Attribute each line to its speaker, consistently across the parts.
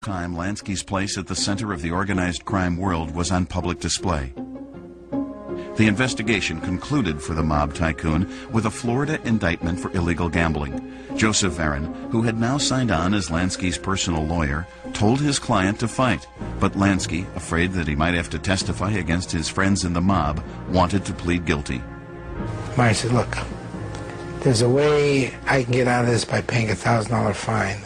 Speaker 1: Time Lansky's place at the center of the organized crime world was on public display. The investigation concluded for the mob tycoon with a Florida indictment for illegal gambling. Joseph Varon, who had now signed on as Lansky's personal lawyer, told his client to fight, but Lansky, afraid that he might have to testify against his friends in the mob, wanted to plead guilty.
Speaker 2: Meyer said, look, there's a way I can get out of this by paying a $1,000 fine.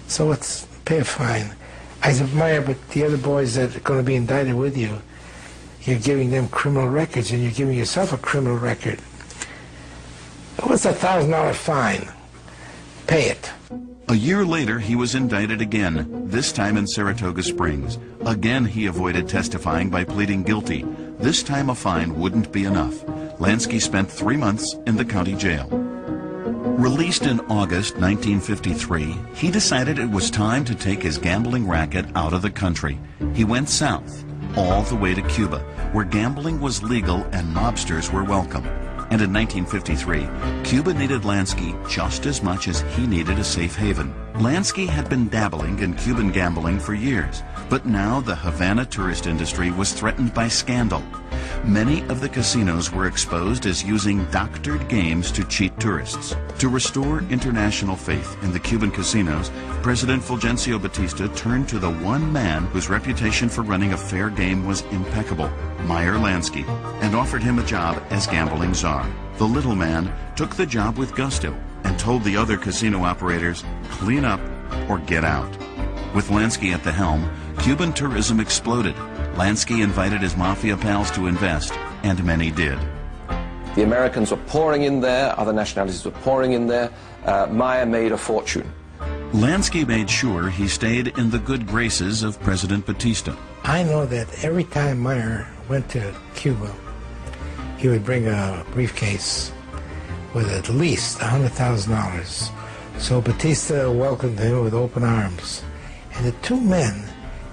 Speaker 2: So let's pay a fine. I said, Meyer, but the other boys that are going to be indicted with you, you're giving them criminal records and you're giving yourself a criminal record. What's a $1,000 fine? Pay it.
Speaker 1: A year later, he was indicted again, this time in Saratoga Springs. Again, he avoided testifying by pleading guilty. This time a fine wouldn't be enough. Lansky spent 3 months in the county jail. Released in August 1953, he decided it was time to take his gambling racket out of the country. He went south, all the way to Cuba, where gambling was legal and mobsters were welcome. And in 1953, Cuba needed Lansky just as much as he needed a safe haven. Lansky had been dabbling in Cuban gambling for years, but now the Havana tourist industry was threatened by scandal. Many of the casinos were exposed as using doctored games to cheat tourists. To restore international faith in the Cuban casinos, President Fulgencio Batista turned to the one man whose reputation for running a fair game was impeccable, Meyer Lansky, and offered him a job as gambling czar. The little man took the job with gusto and told the other casino operators, clean up or get out. With Lansky at the helm, Cuban tourism exploded. Lansky invited his mafia pals to invest, and many did.
Speaker 3: The Americans were pouring in there, other nationalities were pouring in there. Meyer made a fortune.
Speaker 1: Lansky made sure he stayed in the good graces of President Batista.
Speaker 2: I know that every time Meyer went to Cuba, he would bring a briefcase with at least $100,000. So Batista welcomed him with open arms. And the two men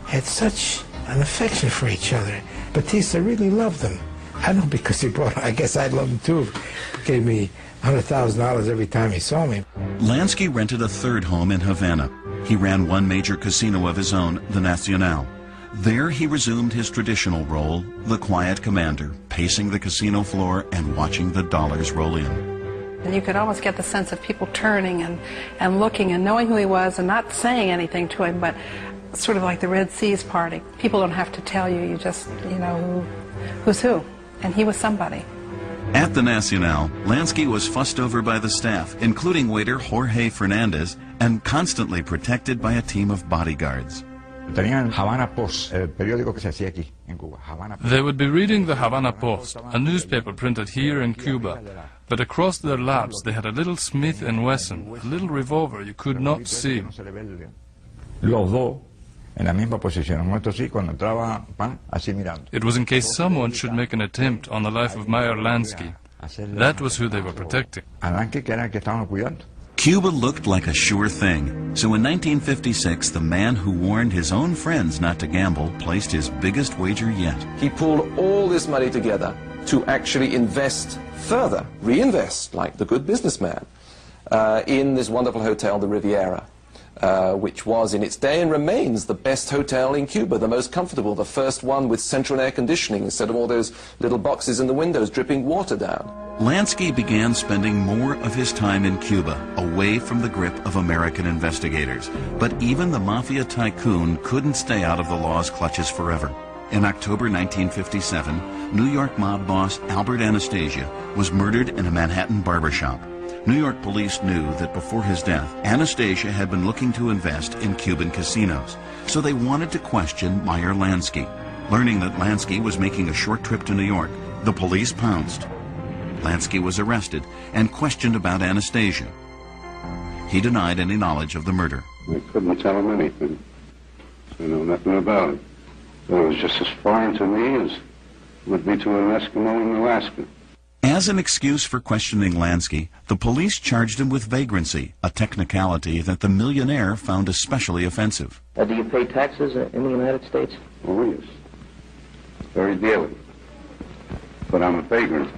Speaker 2: had such an affection for each other. Batista really loved them. I know because he brought, I guess I'd love him too. He gave me $100,000 every time he saw me.
Speaker 1: Lansky rented a third home in Havana. He ran one major casino of his own, the Nacional. There he resumed his traditional role, the quiet commander, pacing the casino floor and watching the dollars roll in.
Speaker 4: And you could almost get the sense of people turning and looking and knowing who he was and not saying anything to him, but sort of like the Red Seas party. People don't have to tell you, you just, you know, who's who. And he was somebody.
Speaker 1: At the Nacional, Lansky was fussed over by the staff, including waiter Jorge Fernandez, and constantly protected by a team of bodyguards.
Speaker 5: They would be reading the Havana Post, a newspaper printed here in Cuba. But across their laps they had a little Smith & Wesson, a little revolver you could not see. It was in case someone should make an attempt on the life of Meyer Lansky. That was who they were protecting.
Speaker 1: Cuba looked like a sure thing. So in 1956, the man who warned his own friends not to gamble placed his biggest wager yet.
Speaker 3: He pulled all this money together to actually invest further, reinvest, like the good businessman, in this wonderful hotel, the Riviera, which was in its day and remains the best hotel in Cuba, the most comfortable, the first one with central air conditioning instead of all those little boxes in the windows dripping water down.
Speaker 1: Lansky began spending more of his time in Cuba, away from the grip of American investigators. But even the mafia tycoon couldn't stay out of the law's clutches forever. In October 1957, New York mob boss Albert Anastasia was murdered in a Manhattan barbershop. New York police knew that before his death, Anastasia had been looking to invest in Cuban casinos, so they wanted to question Meyer Lansky. Learning that Lansky was making a short trip to New York, the police pounced. Lansky was arrested and questioned about Anastasia. He denied any knowledge of the murder.
Speaker 6: I couldn't tell him anything. I know nothing about it. It was just as foreign to me as it would be to an Eskimo in Alaska.
Speaker 1: As an excuse for questioning Lansky, the police charged him with vagrancy, a technicality that the millionaire found especially offensive.
Speaker 7: Do you pay taxes in the United States?
Speaker 6: Oh, yes. Very dearly. But I'm a vagrant.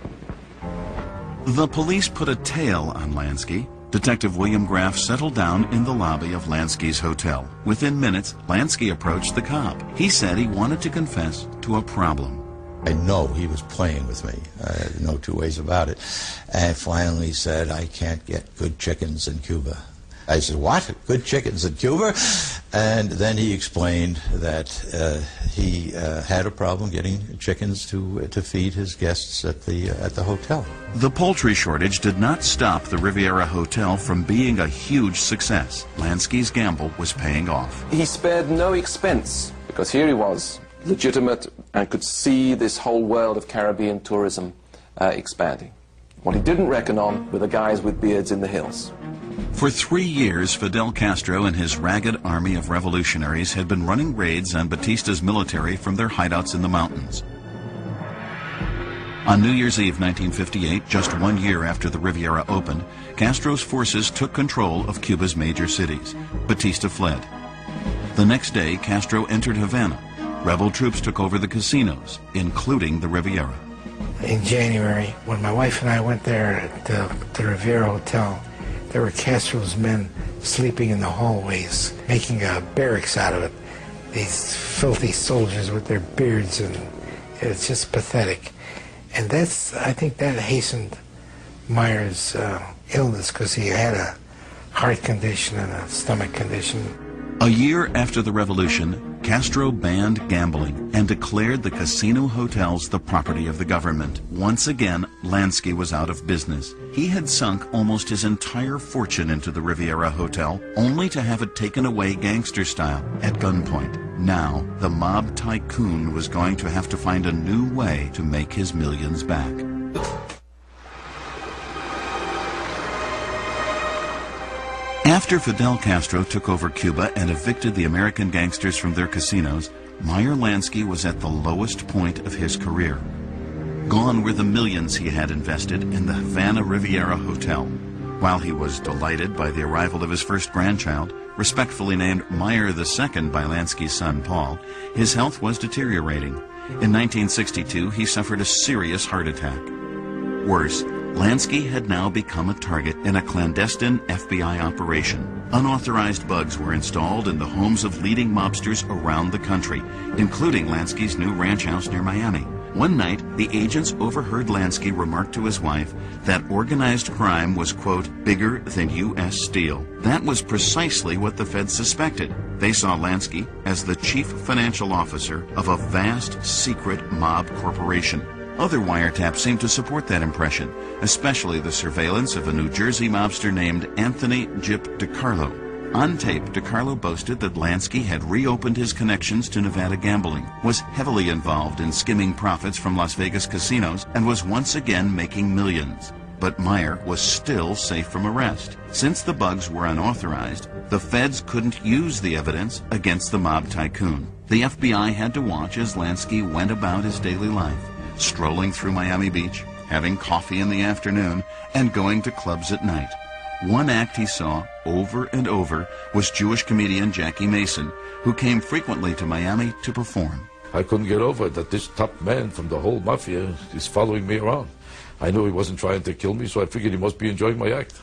Speaker 1: The police put a tail on Lansky, Detective William Graff settled down in the lobby of Lansky's hotel. Within minutes, Lansky approached the cop. He said he wanted to confess to a problem.
Speaker 8: I know he was playing with me. No two ways about it. And finally said, I can't get good chickens in Cuba. I said, what? Good chickens in Cuba? And then he explained that he had a problem getting chickens to feed his guests at the hotel.
Speaker 1: The poultry shortage did not stop the Riviera Hotel from being a huge success. Lansky's gamble was paying off.
Speaker 3: He spared no expense, because here he was, legitimate, and could see this whole world of Caribbean tourism expanding. What he didn't reckon on were the guys with beards in the hills.
Speaker 1: For 3 years, Fidel Castro and his ragged army of revolutionaries had been running raids on Batista's military from their hideouts in the mountains. On New Year's Eve 1958, just 1 year after the Riviera opened, Castro's forces took control of Cuba's major cities. Batista fled. The next day, Castro entered Havana. Rebel troops took over the casinos, including the Riviera.
Speaker 2: In January, when my wife and I went there to the Riviera Hotel, there were Castro's men sleeping in the hallways, making a barracks out of it. These filthy soldiers with their beards, and it's just pathetic. And I think that hastened Meyer's illness, because he had a heart condition and a stomach condition.
Speaker 1: A year after the revolution, Castro banned gambling and declared the casino hotels the property of the government. Once again, Lansky was out of business. He had sunk almost his entire fortune into the Riviera Hotel, only to have it taken away gangster style at gunpoint. Now, the mob tycoon was going to have to find a new way to make his millions back. After Fidel Castro took over Cuba and evicted the American gangsters from their casinos, Meyer Lansky was at the lowest point of his career. Gone were the millions he had invested in the Havana Riviera Hotel. While he was delighted by the arrival of his first grandchild, respectfully named Meyer II by Lansky's son Paul, his health was deteriorating. In 1962, he suffered a serious heart attack. Worse, Lansky had now become a target in a clandestine FBI operation. Unauthorized bugs were installed in the homes of leading mobsters around the country, including Lansky's new ranch house near Miami. One night, the agents overheard Lansky remark to his wife that organized crime was, quote, bigger than U.S. Steel. That was precisely what the Feds suspected. They saw Lansky as the chief financial officer of a vast, secret mob corporation. Other wiretaps seemed to support that impression, especially the surveillance of a New Jersey mobster named Anthony Gyp DiCarlo. On tape, DiCarlo boasted that Lansky had reopened his connections to Nevada gambling, was heavily involved in skimming profits from Las Vegas casinos, and was once again making millions. But Meyer was still safe from arrest. Since the bugs were unauthorized, the Feds couldn't use the evidence against the mob tycoon. The FBI had to watch as Lansky went about his daily life, strolling through Miami Beach, having coffee in the afternoon, and going to clubs at night. One act he saw over and over was Jewish comedian Jackie Mason, who came frequently to Miami to perform.
Speaker 9: I couldn't get over it that this top man from the whole mafia is following me around. I knew he wasn't trying to kill me, so I figured he must be enjoying my act.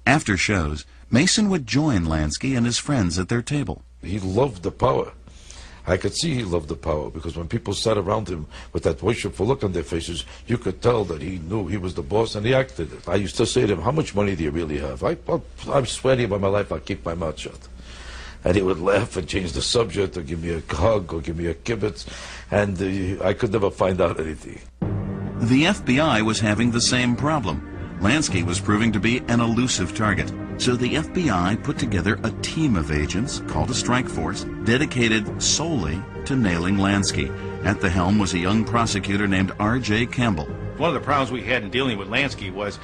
Speaker 1: After shows, Mason would join Lansky and his friends at their table.
Speaker 9: He loved the power. I could see he loved the power, because when people sat around him with that worshipful look on their faces, you could tell that he knew he was the boss, and he acted it. I used to say to him, how much money do you really have? I'm sweating by my life, I'll keep my mouth shut. And he would laugh and change the subject, or give me a hug, or give me a kibitz, and I could never find out anything.
Speaker 1: The FBI was having the same problem. Lansky was proving to be an elusive target. So the FBI put together a team of agents called a strike force dedicated solely to nailing Lansky. At the helm was a young prosecutor named R.J. Campbell.
Speaker 10: One of the problems we had in dealing with Lansky was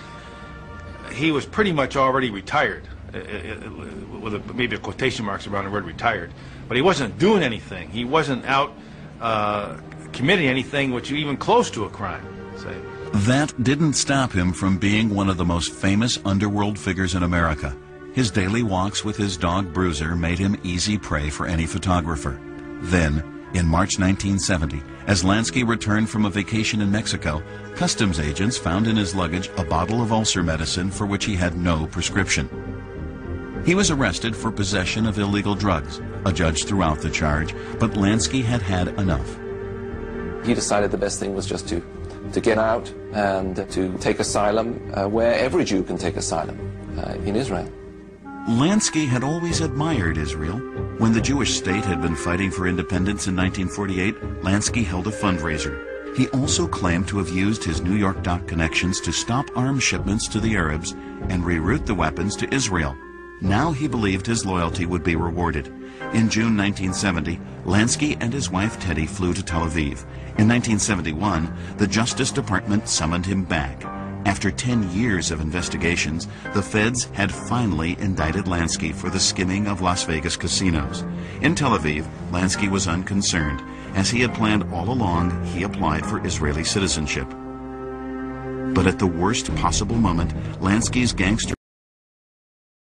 Speaker 10: he was pretty much already retired, with maybe a quotation marks around the word retired. But he wasn't doing anything. He wasn't out committing anything which was even close to a crime, say.
Speaker 1: That didn't stop him from being one of the most famous underworld figures in America. His daily walks with his dog Bruiser made him easy prey for any photographer. Then, In March 1970, as Lansky returned from a vacation in Mexico, customs agents found in his luggage a bottle of ulcer medicine for which he had no prescription. He was arrested for possession of illegal drugs. A judge threw out the charge, but Lansky had had enough.
Speaker 3: He decided the best thing was just to get out and to take asylum where every Jew can take asylum, in Israel.
Speaker 1: Lansky had always admired Israel. When the Jewish state had been fighting for independence in 1948, Lansky held a fundraiser. He also claimed to have used his New York dock connections to stop arms shipments to the Arabs and reroute the weapons to Israel. Now he believed his loyalty would be rewarded. In June 1970, Lansky and his wife Teddy flew to Tel Aviv. In 1971, the Justice Department summoned him back. After 10 years of investigations, the feds had finally indicted Lansky for the skimming of Las Vegas casinos. In Tel Aviv, Lansky was unconcerned. As he had planned all along, he applied for Israeli citizenship. But at the worst possible moment, Lansky's gangster